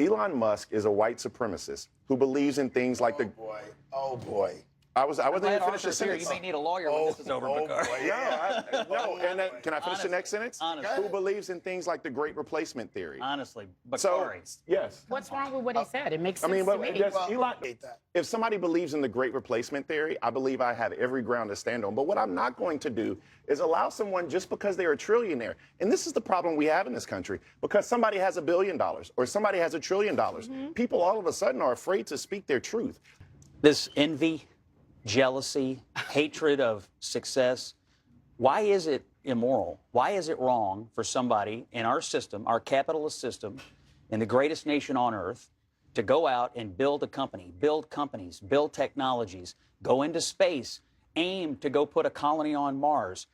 Elon Musk is a white supremacist who believes in things like Oh boy. I wasn't even finished the Here. sentence. You may need a lawyer when this is over, Bakari. Can I finish the next sentence? Honestly. Who believes in things like the great replacement theory? Honestly, Bakari. So, yes. What's wrong with what he said? It makes sense I mean, to me. yes, Elon, if somebody believes in the great replacement theory, I believe I have every ground to stand on. But what I'm not going to do is allow someone just because they're a trillionaire. And this is the problem we have in this country. Because somebody has $1 billion or somebody has $1 trillion, people all of a sudden are afraid to speak their truth. This envy, jealousy, hatred of success, why is it immoral? Why is it wrong for somebody in our system, our capitalist system, in the greatest nation on earth, to go out and build a company, build companies, build technologies, go into space, aim to go put a colony on Mars?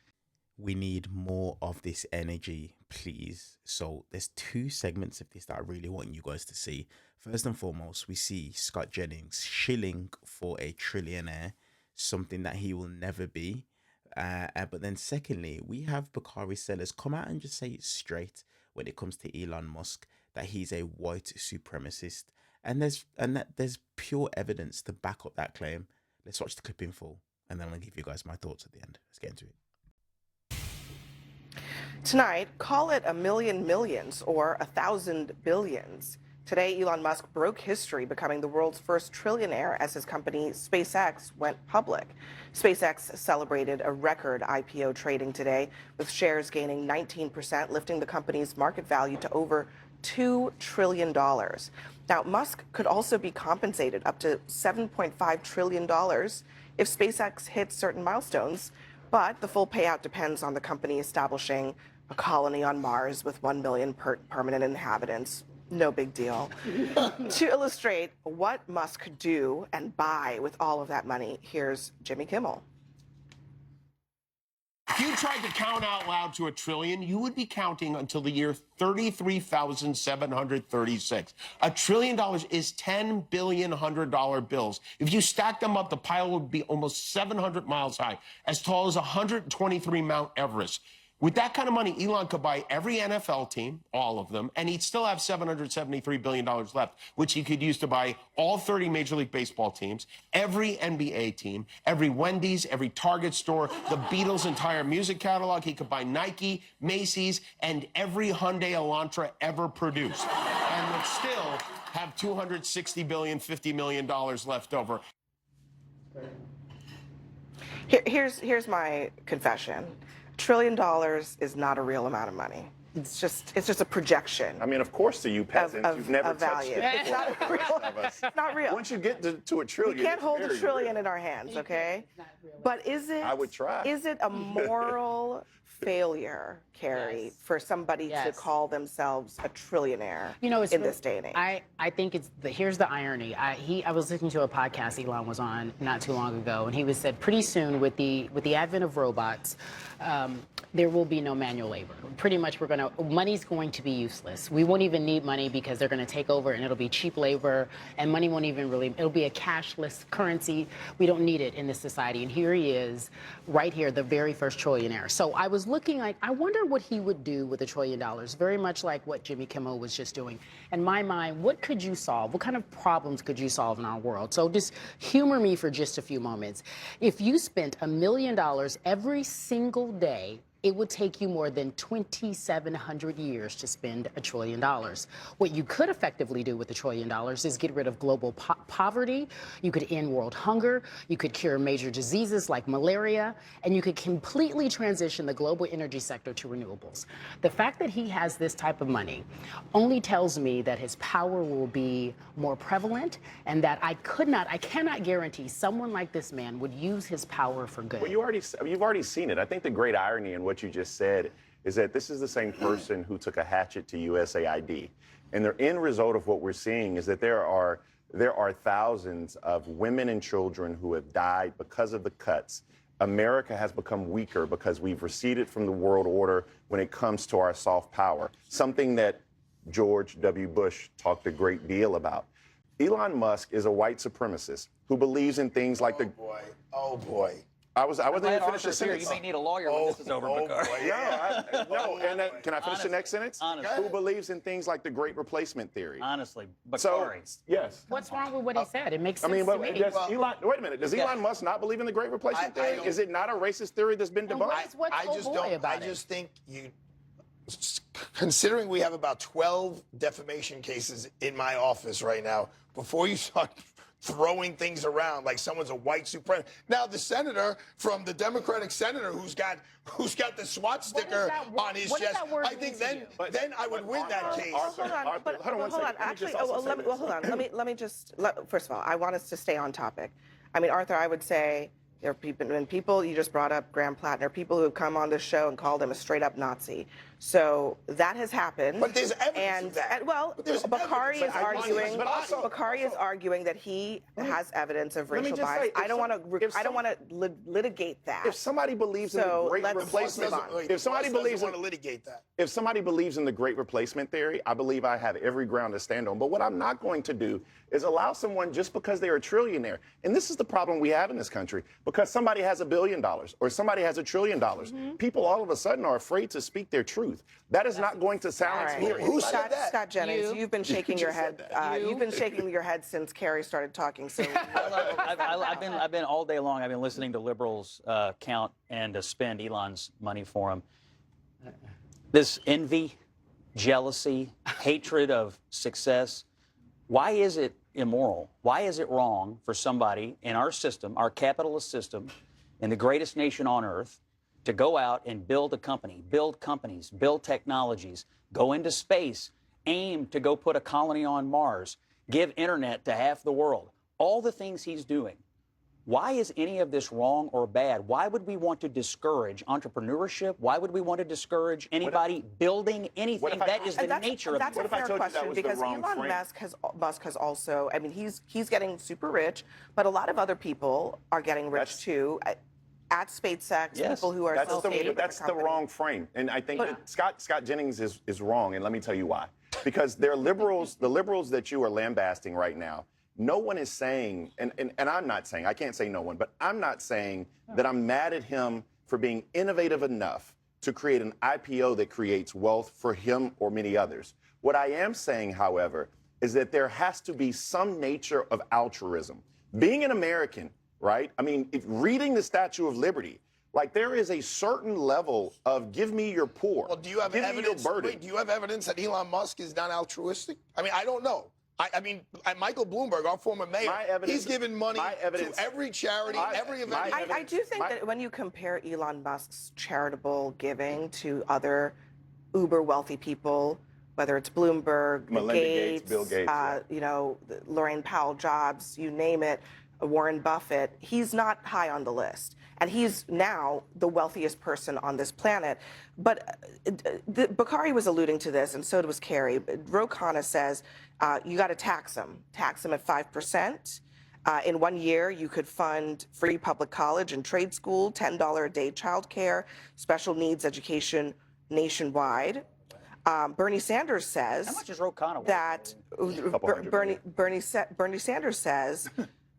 We need more of this energy, please. So there's two segments of this that I really want you guys to see. First and foremost, we see Scott Jennings shilling for a trillionaire, something that he will never be. But then secondly, we have Bakari Sellers come out and just say it straight when it comes to Elon Musk, that he's a white supremacist. And there's pure evidence to back up that claim. Let's watch the clip in full, and then I'll give you guys my thoughts at the end. Let's get into it. Tonight, call it a million millions or 1,000 billions. Today, Elon Musk broke history, becoming the world's first trillionaire as his company SpaceX went public. SpaceX celebrated a record IPO trading today, with shares gaining 19%, lifting the company's market value to over $2 trillion. Now, Musk could also be compensated up to $7.5 trillion if SpaceX hits certain milestones, but the full payout depends on the company establishing a colony on Mars with 1 million permanent inhabitants. No big deal. To illustrate what Musk could do and buy with all of that money, here's Jimmy Kimmel. If you tried to count out loud to 1 trillion, you would be counting until the year 33,736. $1 trillion is 10 billion $100 bills. If you stack them up, the pile would be almost 700 miles high, as tall as 123 Mount Everest. With that kind of money, Elon could buy every NFL team, all of them, and he'd still have $773 billion left, which he could use to buy all 30 Major League Baseball teams, every NBA team, every Wendy's, every Target store, the Beatles' entire music catalog. He could buy Nike, Macy's, and every Hyundai Elantra ever produced, and would still have $260 billion, $50 million left over. Here's my confession. $1 trillion is not a real amount of money. It's just a projection. I mean, of course, to you peasants, you've never touched it. It's not real. It's not real. Once you get to $1 trillion, we can't hold $1 trillion real in our hands, okay? But is it? I would try. Is it a moral failure, Carrie, for somebody to call themselves a trillionaire in this day and age? I think here's the irony. I was listening to a podcast Elon was on not too long ago, and he said pretty soon with the advent of robots, there will be no manual labor. Pretty much money's going to be useless. We won't even need money because they're going to take over and it'll be cheap labor, and money won't even it'll be a cashless currency. We don't need it in this society. And here he is, right here, the very first trillionaire. So I was looking like, I wonder what he would do with $1 trillion, very much like what Jimmy Kimmel was just doing. In my mind, what could you solve? What kind of problems could you solve in our world? So just humor me for just a few moments. If you spent $1 million every single day, it would take you more than 2,700 years to spend $1 trillion. What you could effectively do with $1 trillion is get rid of global poverty. You could end world hunger. You could cure major diseases like malaria, and you could completely transition the global energy sector to renewables. The fact that he has this type of money only tells me that his power will be more prevalent, and that I cannot guarantee someone like this man would use his power for good. Well, you've already seen it. I think the great irony in what you just said is that this is the same person who took a hatchet to USAID. And the end result of what we're seeing is that there are thousands of women and children who have died because of the cuts. America has become weaker because we've receded from the world order when it comes to our soft power, something that George W. Bush talked a great deal about. Elon Musk is a white supremacist who believes in things like Oh boy. I wasn't even Glad finished the Arthur's here. sentence. You may need a lawyer when this is over, Bakari. No, and then, can I finish the Honestly, next sentence? honestly. Who believes in things like the Great Replacement theory? Honestly, So, Bakari. yes. What's wrong with what he said? It makes I sense mean, to but me. does Elon, wait a minute. Does Elon Musk not believe in the Great Replacement I theory? don't- Is it not a racist theory that's been And debunked? what's I so just boy don't. about I it? just think considering we have about 12 defamation cases in my office right now, before you start throwing things around like someone's a white supremacist. Now the senator from the Democratic senator who's got the SWAT sticker on his what does chest, that word I think mean to you? then I would win that case. Arthur, hold on one second. Let me Actually, just also say this. hold on. Let me just. First of all, I want us to stay on topic. I mean, Arthur, I would say there are people you just brought up, Graham Platt, there are people who have come on this show and called him a straight-up Nazi. So that has happened. But there's evidence of that. Well, But there's Bakari is evidence. arguing. But also- Bakari is arguing that he has evidence of let me racial just bias. say, I don't want to litigate that. If somebody believes in So the Great let's Replacement, move on. if somebody believes want in to litigate that. If somebody believes in the Great Replacement theory, I believe I have every ground to stand on. But what I'm not going to do is allow someone just because they're a trillionaire. And this is the problem we have in this country. Because somebody has $1 billion or somebody has $1 trillion, people all of a sudden are afraid to speak their truth. That is not going to silence All me. right. Who said that? Scott Jennings, you've been shaking your head. You've been shaking your head since Carrie started talking. So I've been all day long. I've been listening to liberals count and spend Elon's money for him. This envy, jealousy, hatred of success. Why is it immoral? Why is it wrong for somebody in our system, our capitalist system, in the greatest nation on earth, to go out and build a company, build companies, build technologies, go into space, aim to go put a colony on Mars, give internet to half the world, all the things he's doing? Why is any of this wrong or bad? Why would we want to discourage entrepreneurship? Why would we want to discourage anybody building anything? That is the nature of that's it. a fair question because Elon Musk has also. I mean, he's getting super rich, but a lot of other people are getting rich too. At SpaceX, people who are associated with that's the the company. wrong frame. And I think that Scott Jennings is wrong, and let me tell you why. Because they're liberals, the liberals that you are lambasting right now, no one is saying, and I'm not saying, I can't say no one, but I'm not saying that I'm mad at him for being innovative enough to create an IPO that creates wealth for him or many others. What I am saying, however, is that there has to be some nature of altruism. Being an American, right? I mean, reading the Statue of Liberty, like there is a certain level of give me your poor. Well, do you have give evidence? Me your burden. Wait, do you have evidence that Elon Musk is not altruistic? I mean, I don't know. I mean, Michael Bloomberg, our former mayor, he's given money to every charity, every event. I do think that when you compare Elon Musk's charitable giving to other uber wealthy people, whether it's Bloomberg, Melinda Gates, Bill Gates, Lorraine Powell Jobs, you name it, Warren Buffett, he's not high on the list. And he's now the wealthiest person on this planet. But Bakari was alluding to this, and so was Carrie. Ro Khanna says you got to tax them at 5%. In 1 year, you could fund free public college and trade school, $10 a day childcare, special needs education nationwide. Bernie Sanders says How much is Ro Khanna worth? that Bernie Sanders says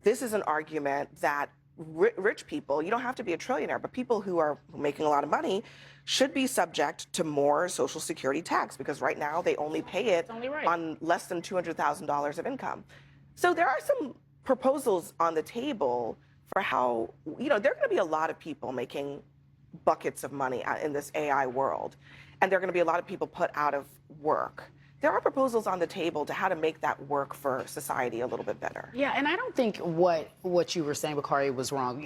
this is an argument that rich people, you don't have to be a trillionaire, but people who are making a lot of money should be subject to more Social Security tax because right now they only pay it on less than $200,000 of income. So there are some proposals on the table for how, there are going to be a lot of people making buckets of money in this AI world, and there are going to be a lot of people put out of work. There are proposals on the table to how to make that work for society a little bit better. Yeah, and I don't think what you were saying, Bakari, was wrong.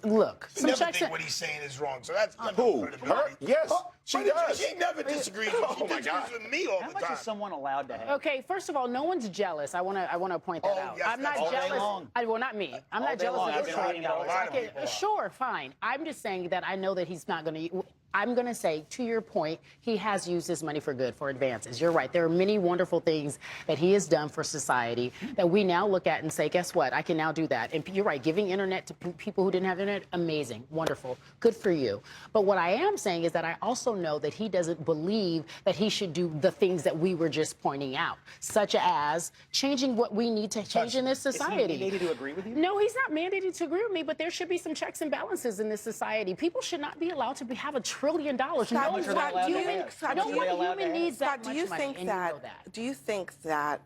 Look, You never think what he's saying is wrong, so that's Who? Her? Yes, she does. She never disagrees with me. She disagrees with me all How the much time. is someone allowed to have? Okay, first of all, no one's jealous. I want to point that out. yes, I'm not that's all day jealous. long. Well, not me. I'm All not day jealous long. of I've this been reading it all $20. the time. Sure, fine. I'm just saying that I know that he's not going to. I'm going to say, to your point, he has used his money for good, for advances. You're right. There are many wonderful things that he has done for society that we now look at and say, guess what? I can now do that. And you're right. Giving internet to people who didn't have internet, amazing, wonderful, good for you. But what I am saying is that I also know that he doesn't believe that he should do the things that we were just pointing out, such as changing what we need to change in this society. Is he mandated to agree with you? No, he's not mandated to agree with me, but there should be some checks and balances in this society. People should not be allowed to have $1 trillion. Scott, No Scott, one do you human, think- Scott, no do you- one allowed to human have- needs that Scott, much do you money, think and that, you know that. do you think that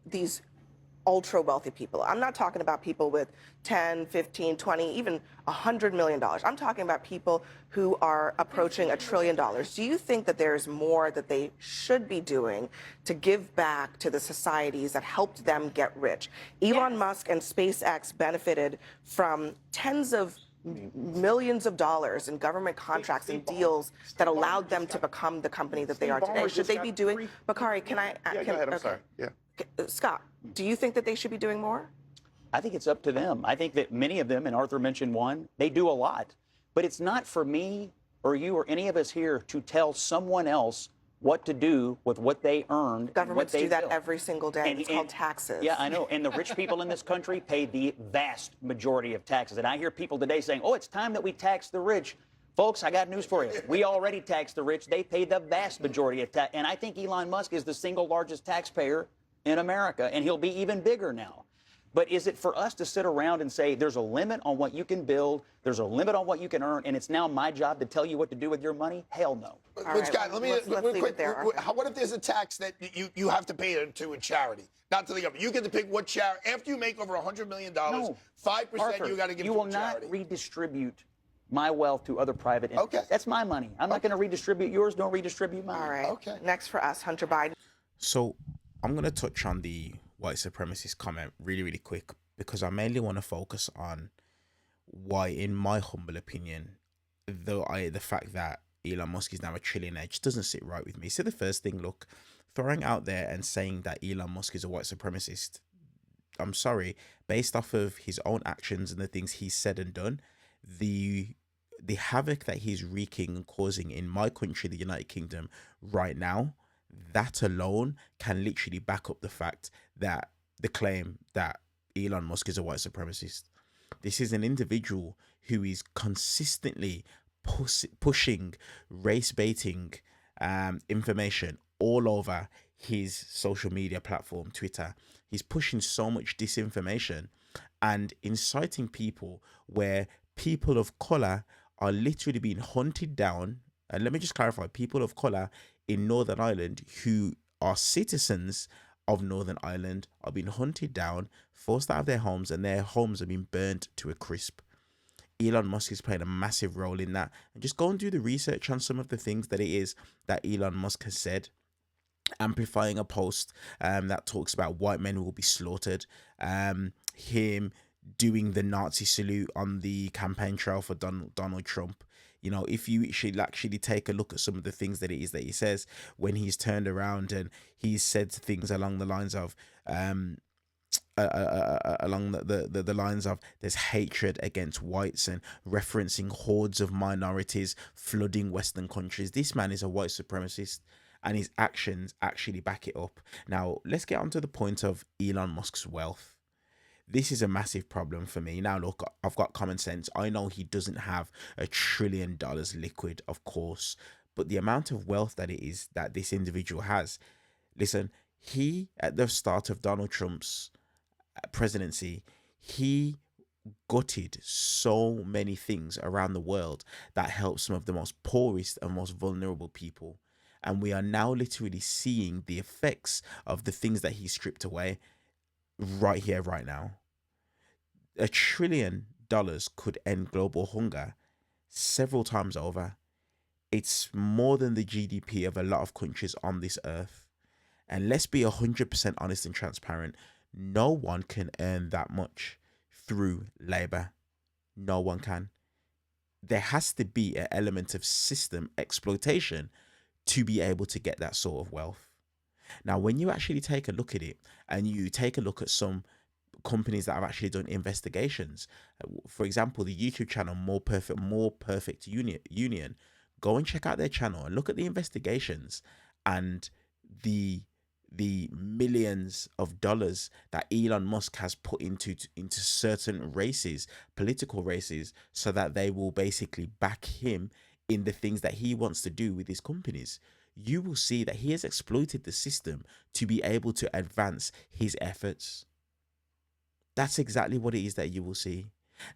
these ultra wealthy people, I'm not talking about people with 10, 15, 20, even $100 million. I'm talking about people who are approaching $1 trillion. Do you think that there's more that they should be doing to give back to the societies that helped them get rich? Elon Musk and SpaceX benefited from tens of millions of dollars in government contracts and deals that allowed them to become the company that they are today. Should they be doing, Bakari, can I? Yeah, go ahead. I'm sorry. Yeah. Scott, do you think that they should be doing more? I think it's up to them. I think that many of them, and Arthur mentioned one, they do a lot. But it's not for me or you or any of us here to tell someone else what to do with what they earned. Governments what they do that built. every single day. It's called taxes. Yeah, I know. And the rich people in this country pay the vast majority of taxes. And I hear people today saying, oh, it's time that we tax the rich. Folks, I got news for you. We already tax the rich. They pay the vast majority of tax. And I think Elon Musk is the single largest taxpayer in America, and he'll be even bigger now. But is it for us to sit around and say there's a limit on what you can build, there's a limit on what you can earn, and it's now my job to tell you what to do with your money? Hell no. right, Scott, let's leave it there, Arthur. What if there's a tax that you have to pay to a charity, not to the government? You get to pick what charity. After you make over $100 million, No. 5% Arthur, you got to give you to will a not charity. redistribute my wealth to other private entities. Okay. That's my money. I'm not going to redistribute yours. Don't redistribute mine. All right. Okay. Next for us, Hunter Biden. So I'm going to touch on the white supremacist comment really, really quick, because I mainly want to focus on why, in my humble opinion, the fact that Elon Musk is now a trillionaire just doesn't sit right with me. So the first thing, look, throwing out there and saying that Elon Musk is a white supremacist, I'm sorry, based off of his own actions and the things he's said and done, the havoc that he's wreaking and causing in my country, the United Kingdom, right now, that alone can literally back up the fact that the claim that Elon Musk is a white supremacist. This is an individual who is consistently pushing race baiting information all over his social media platform, Twitter. He's pushing so much disinformation and inciting people where people of color are literally being hunted down. And let me just clarify, people of color in Northern Ireland who are citizens of Northern Ireland are being hunted down, forced out of their homes, and their homes are being burnt to a crisp. Elon Musk is playing a massive role in that. And just go and do the research on some of the things that it is that Elon Musk has said. Amplifying a post that talks about white men will be slaughtered. Him doing the Nazi salute on the campaign trail for Donald Trump. You know, if you should actually take a look at some of the things that it is that he says when he's turned around and he's said things along the lines of the lines of there's hatred against whites and referencing hordes of minorities flooding Western countries. This man is a white supremacist and his actions actually back it up. Now, let's get on to the point of Elon Musk's wealth. This is a massive problem for me. Now, look, I've got common sense. I know he doesn't have $1 trillion liquid, of course, but the amount of wealth that it is that this individual has. Listen, he, at the start of Donald Trump's presidency, he gutted so many things around the world that helped some of the most poorest and most vulnerable people. And we are now literally seeing the effects of the things that he stripped away right here, right now. $1 trillion could end global hunger several times over. It's more than the GDP of a lot of countries on this earth. And let's be 100% honest and transparent. No one can earn that much through labor. No one can. There has to be an element of system exploitation to be able to get that sort of wealth. Now, when you actually take a look at it and you take a look at some companies that have actually done investigations, for example, the YouTube channel More Perfect Union Go and check out their channel and look at the investigations and the millions of dollars that Elon Musk has put into certain races, political races, so that they will basically back him in the things that he wants to do with his companies. You will see that he has exploited the system to be able to advance his efforts. That's exactly what it is that you will see.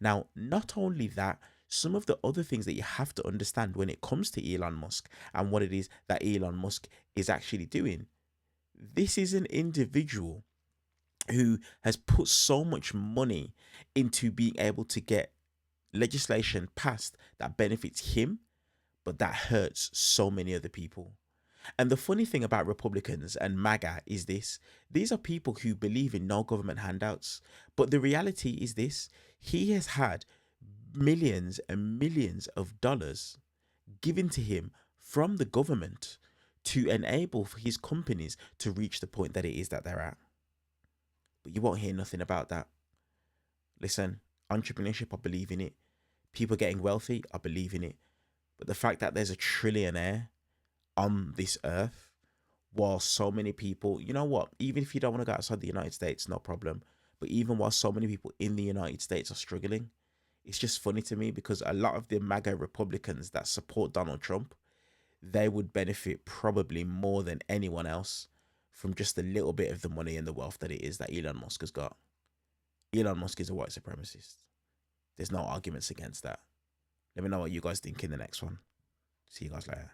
Now, not only that, some of the other things that you have to understand when it comes to Elon Musk and what it is that Elon Musk is actually doing. This is an individual who has put so much money into being able to get legislation passed that benefits him, but that hurts so many other people. And the funny thing about Republicans and MAGA is this: these are people who believe in no government handouts. But the reality is this: he has had millions and millions of dollars given to him from the government to enable his companies to reach the point that it is that they're at. But you won't hear nothing about that. Listen, entrepreneurship, I believe in it. People getting wealthy, I believe in it. But the fact that there's a trillionaire on this earth, while so many people, you know what, even if you don't want to go outside the United States, no problem. But even while so many people in the United States are struggling, it's just funny to me because a lot of the MAGA Republicans that support Donald Trump, they would benefit probably more than anyone else from just a little bit of the money and the wealth that it is that Elon Musk has got. Elon Musk is a white supremacist. There's no arguments against that. Let me know what you guys think in the next one. See you guys later.